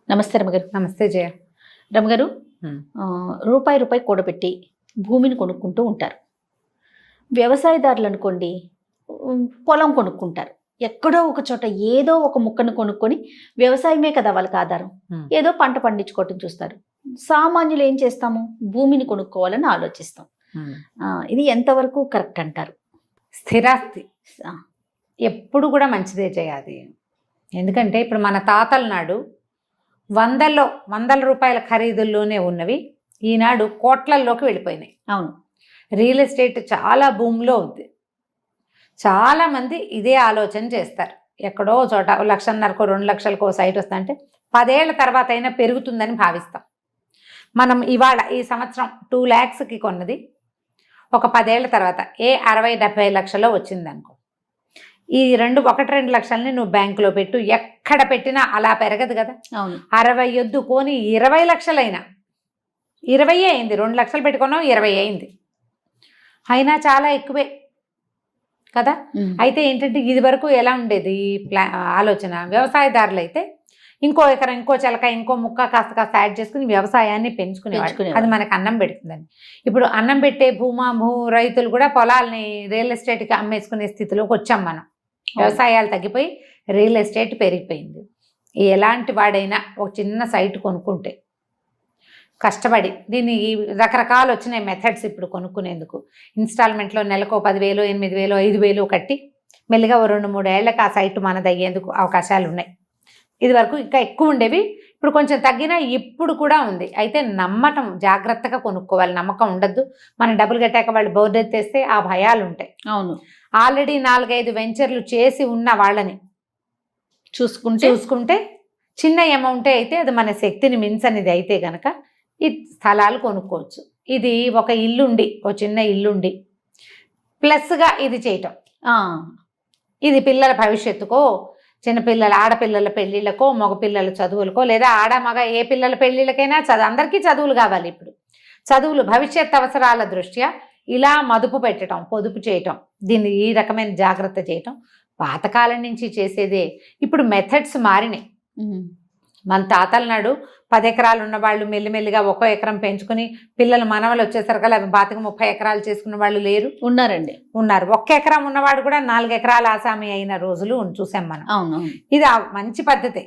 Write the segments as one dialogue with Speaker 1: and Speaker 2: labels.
Speaker 1: నమస్తే రమగారు.
Speaker 2: నమస్తే జయ.
Speaker 1: రమగారు, రూపాయి కూడబెట్టి భూమిని కొనుక్కుంటూ ఉంటారు. వ్యవసాయదారులు అనుకోండి, పొలం కొనుక్కుంటారు. ఎక్కడో ఒక చోట ఏదో ఒక ముక్కను కొనుక్కొని వ్యవసాయమే కదా వాళ్ళకి ఆధారం, ఏదో పంట పండించుకోవటం చూస్తారు. సామాన్యులు ఏం చేస్తాము, భూమిని కొనుక్కోవాలని ఆలోచిస్తాం. ఇది ఎంతవరకు కరెక్ట్ అంటారు?
Speaker 2: స్థిరాస్తి ఎప్పుడు కూడా మంచిదే చేయాలి. ఎందుకంటే ఇప్పుడు మన తాతల నాడు వందల రూపాయల ఖరీదుల్లోనే ఉన్నవి ఈనాడు కోట్లల్లోకి వెళ్ళిపోయినాయి.
Speaker 1: అవును,
Speaker 2: రియల్ ఎస్టేట్ చాలా భూమిలో ఉంది. చాలామంది ఇదే ఆలోచన చేస్తారు. ఎక్కడో చోట 1,50,000కో 2,00,000కో సైట్ వస్తుందంటే 10 ఏళ్ల తర్వాత అయినా పెరుగుతుందని భావిస్తాం. మనం ఇవాళ ఈ సంవత్సరం 2 lakhsకి కొన్నది ఒక 10 ఏళ్ల తర్వాత 60-70 లక్షల్లో వచ్చిందనుకో, ఈ 1-2 లక్షల్ని నువ్వు బ్యాంకులో పెట్టు, ఎక్కడ పెట్టినా అలా పెరగదు కదా.
Speaker 1: అవును,
Speaker 2: 60 వద్దు కొని 20 లక్షలైనా 20 అయింది. 2 లక్షలు పెట్టుకున్నావు, 20 అయింది. అయినా చాలా ఎక్కువే కదా. అయితే ఏంటంటే ఇది వరకు ఎలా ఉండేది ఆలోచన, వ్యవసాయదారులు అయితే ఇంకో ఎకరం, ఇంకో చిలక, ఇంకో ముక్క కాస్త యాడ్ చేసుకుని వ్యవసాయాన్ని పెంచుకునేవాడు. అది మనకు అన్నం పెడుతుందని. ఇప్పుడు అన్నం పెట్టే రైతులు కూడా పొలాల్ని రియల్ ఎస్టేట్కి అమ్మేసుకునే స్థితిలోకి వచ్చాం మనం. వ్యవసాయాలు తగ్గిపోయి రియల్ ఎస్టేట్ పెరిగిపోయింది. ఎలాంటి వాడైనా ఒక చిన్న సైట్ కొనుక్కుంటే కష్టపడి, దీన్ని రకరకాలు వచ్చినాయి మెథడ్స్ ఇప్పుడు కొనుక్కునేందుకు. ఇన్స్టాల్మెంట్లో నెలకు 10,000, 8,000, 5,000 కట్టి మెల్లిగా 2-3 ఏళ్లకు ఆ సైట్ మనదయ్యేందుకు అవకాశాలు ఉన్నాయి. ఇది వరకు ఇంకా ఎక్కువ ఉండేవి, ఇప్పుడు కొంచెం తగ్గినా ఇప్పుడు కూడా ఉంది. అయితే నమ్మటం, జాగ్రత్తగా కొనుక్కోవాలి. నమ్మకం ఉండద్దు. మనం డబ్బులు కట్టాక వాళ్ళు బోర్డు ఎత్తేస్తే ఆ భయాలు ఉంటాయి.
Speaker 1: అవును,
Speaker 2: ఆల్రెడీ 4-5 వెంచర్లు చేసి ఉన్న వాళ్ళని చూసుకుంటే చిన్న అమౌంటే అయితే అది మన శక్తిని మించనిది అయితే గనక ఈ స్థలాలు కొనుక్కోవచ్చు. ఇది ఒక ఇల్లుండి, ఒక చిన్న ఇల్లుండి ప్లస్గా ఇది చేయటం, ఇది పిల్లల భవిష్యత్తుకో, చిన్నపిల్లల ఆడపిల్లల పెళ్ళిళ్ళకో, మగపిల్లల చదువులకో, లేదా ఆడ మగ ఏ పిల్లల పెళ్ళిళ్ళకైనా అందరికీ చదువులు కావాలి. ఇప్పుడు చదువులు భవిష్యత్ అవసరాల దృష్ట్యా ఇలా మదుపు పెట్టడం, పొదుపు చేయటం, దీన్ని ఈ రకమైన జాగ్రత్త చేయటం పాతకాలం నుంచి చేసేదే. ఇప్పుడు మెథడ్స్ మారినాయి. మన తాతల నాడు 10 ఎకరాలు ఉన్నవాళ్ళు మెల్లిమెల్లిగా 1 ఎకరం పెంచుకుని పిల్లలు మనవలు వచ్చేసరికల్లా 25-30 ఎకరాలు చేసుకున్న వాళ్ళు లేరు, ఉన్నారు. 1 ఎకరం ఉన్నవాడు కూడా 4 ఎకరాల ఆసామి అయిన రోజులు చూసాం మనం. ఇది మంచి పద్ధతే.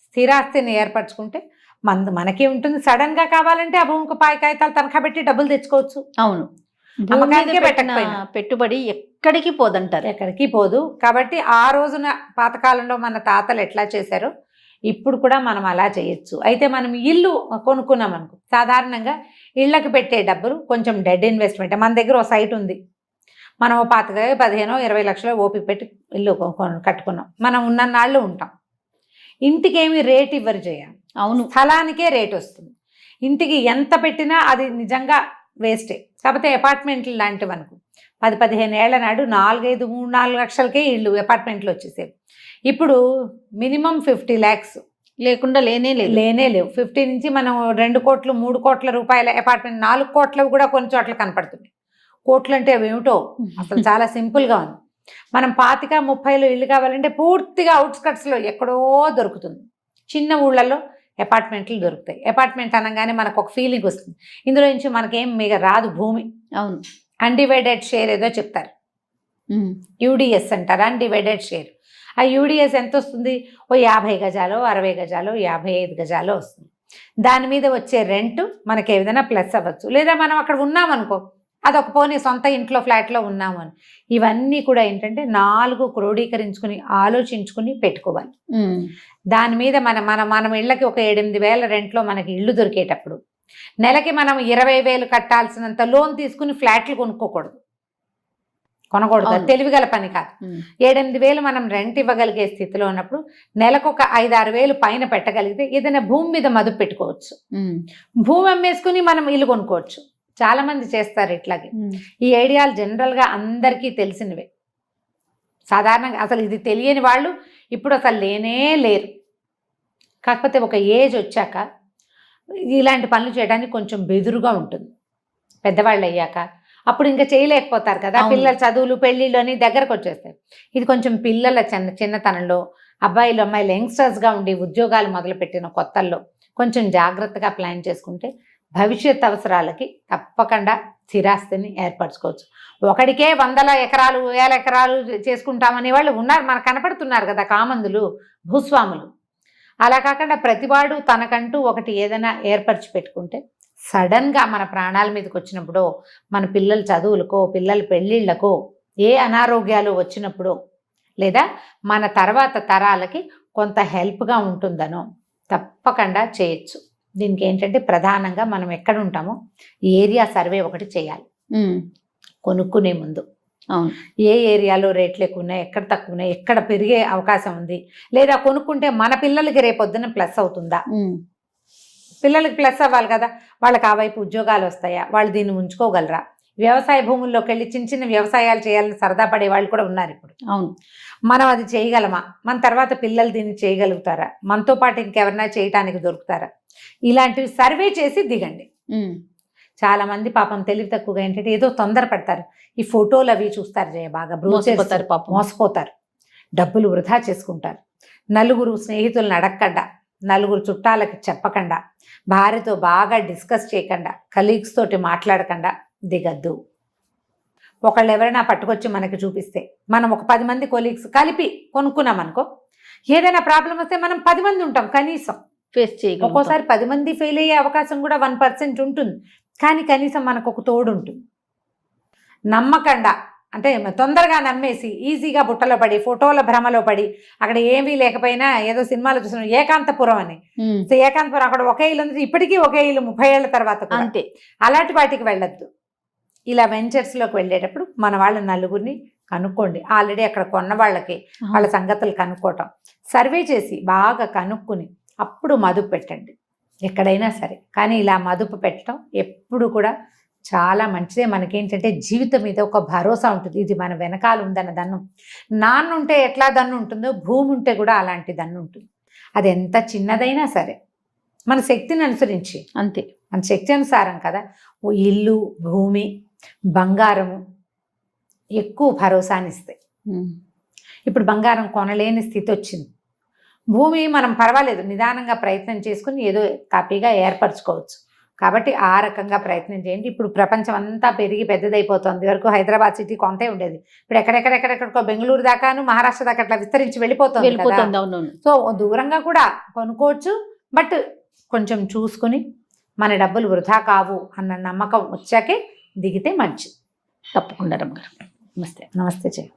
Speaker 2: స్థిరాస్తిని ఏర్పరచుకుంటే మనకి ఉంటుంది. సడన్ గా కావాలంటే ఆ భూమికి కాగితాలు తనఖా పెట్టి డబ్బులు తెచ్చుకోవచ్చు.
Speaker 1: అవును,
Speaker 2: పెట్టుబడి ఎక్కడికి పోదంటారు, ఎక్కడికి పోదు. కాబట్టి ఆ రోజున పాతకాలంలో మన తాతలు ఎట్లా చేశారో ఇప్పుడు కూడా మనం అలా చేయొచ్చు. అయితే మనం ఇల్లు కొనుక్కున్నాం అనుకో, సాధారణంగా ఇళ్ళకి పెట్టే డబ్బులు కొంచెం డెడ్ ఇన్వెస్ట్మెంట్. మన దగ్గర ఒక సైట్ ఉంది, మనం పాతగా 15-20 లక్షలు ఓపిక పెట్టి ఇల్లు కట్టుకున్నాం. మనం ఉన్న నాళ్ళు ఉంటాం. ఇంటికి ఏమి రేట్ ఇవ్వరు చేయాలి.
Speaker 1: అవును,
Speaker 2: స్థలానికే రేట్ వస్తుంది. ఇంటికి ఎంత పెట్టినా అది నిజంగా వేస్టే. కాకపోతే అపార్ట్మెంట్లు లాంటివి అనుకో, 10-15 ఏళ్ల నాడు 4-5-3-4 లక్షలకే ఇళ్ళు అపార్ట్మెంట్లు వచ్చేసేవి. ఇప్పుడు మినిమం 50 lakhs
Speaker 1: లేకుండా లేనే
Speaker 2: లేవు. 50 నుంచి మనం 2 కోట్లు 3 కోట్ల రూపాయల అపార్ట్మెంట్, 4 కోట్లవి కూడా కొన్ని చోట్ల కనపడుతుంది. కోట్లు అంటే అవి ఏమిటో అసలు చాలా సింపుల్గా ఉంది. మనం 25-30 ఇల్లు కావాలంటే పూర్తిగా అవుట్స్కట్స్లో ఎక్కడో దొరుకుతుంది. చిన్న ఊళ్ళల్లో అపార్ట్మెంట్లు దొరుకుతాయి. అపార్ట్మెంట్ అనగానే మనకు ఒక ఫీలింగ్ వస్తుంది. ఇందులో నుంచి మనకేం మిగ రాదు భూమి.
Speaker 1: అవును,
Speaker 2: అన్డివైడెడ్ షేర్ ఏదో చెప్తారు, యూడిఎస్ అంటారు, అన్డివైడెడ్ షేర్. ఆ యూడిఎస్ ఎంత వస్తుంది? ఓ 50 గజాలు, 60 గజాలు, 55 గజాలు వస్తుంది. దాని మీద వచ్చే రెంట్ మనకి ఏదైనా ప్లస్ అవ్వచ్చు. లేదా మనం అక్కడ ఉన్నామనుకో, అదొక పోనీ సొంత ఇంట్లో ఫ్లాట్లో ఉన్నాము అని. ఇవన్నీ కూడా ఏంటంటే 4 క్రోడీకరించుకుని ఆలోచించుకుని పెట్టుకోవాలి. దాని మీద మనం ఇళ్ళకి ఒక 8,000 రెంట్లో మనకి ఇల్లు దొరికేటప్పుడు నెలకి మనం 20,000 కట్టాల్సినంత లోన్ తీసుకుని ఫ్లాట్లు కొనుక్కోకూడదు, తెలివిగల పని కాదు. 7-8,000 మనం రెంట్ ఇవ్వగలిగే స్థితిలో ఉన్నప్పుడు నెలకు ఒక 5-6 పైన పెట్టగలిగితే ఏదైనా భూమి మీద మదుపు పెట్టుకోవచ్చు. భూమి అమ్మేసుకుని మనం ఇల్లు కొనుక్కోవచ్చు. చాలా మంది చేస్తారు ఇట్లాగే. ఈ ఐడియాలు జనరల్గా అందరికీ తెలిసినవే. సాధారణంగా అసలు ఇది తెలియని వాళ్ళు ఇప్పుడు అసలు లేరు. కాకపోతే ఒక ఏజ్ వచ్చాక ఇలాంటి పనులు చేయడానికి కొంచెం బెదురుగా ఉంటుంది. పెద్దవాళ్ళు అయ్యాక అప్పుడు ఇంకా చేయలేకపోతారు కదా. పిల్లల చదువులు, పెళ్ళిళ్ళు అని దగ్గరకు వచ్చేస్తాయి. ఇది కొంచెం పిల్లల చిన్నతనంలో అబ్బాయిలు అమ్మాయిలు యంగ్స్టర్స్గా ఉండి ఉద్యోగాలు మొదలుపెట్టిన కొత్తల్లో కొంచెం జాగ్రత్తగా ప్లాన్ చేసుకుంటే భవిష్యత్ అవసరాలకి తప్పకుండా స్థిరాస్తిని ఏర్పరచుకోవచ్చు. ఒకడికే 100 ఎకరాలు 1000 ఎకరాలు చేసుకుంటామనే వాళ్ళు ఉన్నారు, మనకు కనపడుతున్నారు కదా కామందులు, భూస్వాములు. అలా కాకుండా ప్రతివాడు తనకంటూ ఒకటి ఏదైనా ఏర్పరిచి పెట్టుకుంటే సడన్గా మన ప్రాణాల మీదకి వచ్చినప్పుడు, మన పిల్లల చదువులకో పిల్లల పెళ్ళిళ్ళకో ఏ అనారోగ్యాలు వచ్చినప్పుడు, లేదా మన తర్వాత తరాలకి కొంత హెల్ప్గా ఉంటుందనో తప్పకుండా చేయొచ్చు. దీనికి ఏంటంటే ప్రధానంగా మనం ఎక్కడ ఉంటామో ఏరియా సర్వే ఒకటి చేయాలి కొనుక్కునే ముందు.
Speaker 1: అవును.
Speaker 2: ఏ ఏరియాలో రేట్లు ఎక్కువ ఉన్నాయి, ఎక్కడ తక్కువ ఉన్నాయి, ఎక్కడ పెరిగే అవకాశం ఉంది, లేదా కొనుక్కుంటే మన పిల్లలకి రేపొద్దున ప్లస్ అవుతుందా. పిల్లలకి ప్లస్ అవ్వాలి కదా, వాళ్ళకి ఆ వైపు ఉద్యోగాలు వస్తాయా, వాళ్ళు దీన్ని ఉంచుకోగలరా, వ్యవసాయ భూముల్లోకి వెళ్ళి చిన్న చిన్న వ్యవసాయాలు చేయాలని సరదా పడే వాళ్ళు కూడా ఉన్నారు ఇప్పుడు.
Speaker 1: అవును. మనం
Speaker 2: అది చేయగలమా, మన తర్వాత పిల్లలు దీన్ని చేయగలుగుతారా, మనతో పాటు ఇంకెవరైనా చేయటానికి దొరుకుతారా, ఇలాంటివి సర్వే చేసి దిగండి. చాలా మంది పాపం తెలివి తక్కువగా ఏంటంటే ఏదో తొందర పడతారు, ఈ ఫోటోలు అవి చూస్తారు జయ, బాగా
Speaker 1: మోసపోతారు పాపం.
Speaker 2: మోసపోతారు, డబ్బులు వృధా చేసుకుంటారు. నలుగురు స్నేహితులను అడగకుండా, నలుగురు చుట్టాలకి చెప్పకుండా, భార్యతో బాగా డిస్కస్ చేయకుండా, కలీగ్స్ తోటి మాట్లాడకుండా దిగద్దు. ఒకళ్ళు ఎవరైనా పట్టుకొచ్చి మనకి చూపిస్తే మనం ఒక 10 మంది కొలీగ్స్ కలిపి కొనుక్కున్నాం అనుకో, ఏదైనా ప్రాబ్లం వస్తే మనం 10 మంది ఉంటాం కనీసం
Speaker 1: ఫేస్ చేయగలం.
Speaker 2: ఒక్కోసారి 10 మంది ఫెయిల్ అయ్యే అవకాశం కూడా 1% ఉంటుంది, కానీ కనీసం మనకు ఒక తోడు ఉంటుంది. నమ్మకండా అంటే తొందరగా నమ్మేసి ఈజీగా బుట్టలో పడి ఫోటోల భ్రమలో పడి అక్కడ ఏమీ లేకపోయినా ఏదో సినిమాలో చూసిన ఏకాంతపురం అని, ఏకాంతపురం అక్కడ ఒకే ఇల్లు ఉంది, ఇప్పటికీ ఒకే ఇల్లు 30 ఏళ్ల తర్వాత కూడా.
Speaker 1: అంతే.
Speaker 2: అలాంటి వాటికి వెళ్ళొద్దు. ఇలా వెంచర్స్లోకి వెళ్ళేటప్పుడు మన వాళ్ళ నలుగురిని కనుక్కోండి. ఆల్రెడీ అక్కడ కొన్న వాళ్ళకి వాళ్ళ సంగతులు కనుక్కోవటం, సర్వే చేసి బాగా కనుక్కుని అప్పుడు మదుపు పెట్టండి ఎక్కడైనా సరే. కానీ ఇలా మదుపు పెట్టడం ఎప్పుడు కూడా చాలా మంచిదే. మనకేంటంటే జీవితం మీద ఒక భరోసా ఉంటుంది, ఇది మన వెనకాల ఉందన్న దన్ను. నాన్న ఉంటే ఎట్లా దన్ను ఉంటుందో భూమి ఉంటే కూడా అలాంటి దన్ను ఉంటుంది. అది ఎంత చిన్నదైనా సరే మన శక్తిని అనుసరించి,
Speaker 1: అంతే,
Speaker 2: మన శక్తి అనుసారం కదా. ఓ ఇల్లు, భూమి, బంగారము ఎక్కువ భరోసాని ఇస్తాయి. ఇప్పుడు బంగారం కొనలేని స్థితి వచ్చింది, భూమి మనం పర్వాలేదు నిదానంగా ప్రయత్నం చేసుకుని ఏదో కాపీగా ఏర్పరచుకోవచ్చు. కాబట్టి ఆ రకంగా ప్రయత్నం చేయండి. ఇప్పుడు ప్రపంచం అంతా పెరిగి పెద్దదైపోతుంది. వరకు హైదరాబాద్ సిటీ కొంతే ఉండేది, ఇప్పుడు ఎక్కడెక్కడెక్కడెక్కడికో బెంగళూరు దాకాను మహారాష్ట్ర దాకా అట్లా విస్తరించి వెళ్ళిపోతుంది. సో దూరంగా కూడా కొనుక్కోవచ్చు, బట్ కొంచెం చూసుకుని మన డబ్బులు వృధా కావు అన్న నమ్మకం వచ్చాకే దిగితే మంచిది.
Speaker 1: తప్పకుండా రమ్మగారు. నమస్తే.
Speaker 2: నమస్తే చెయ్యి.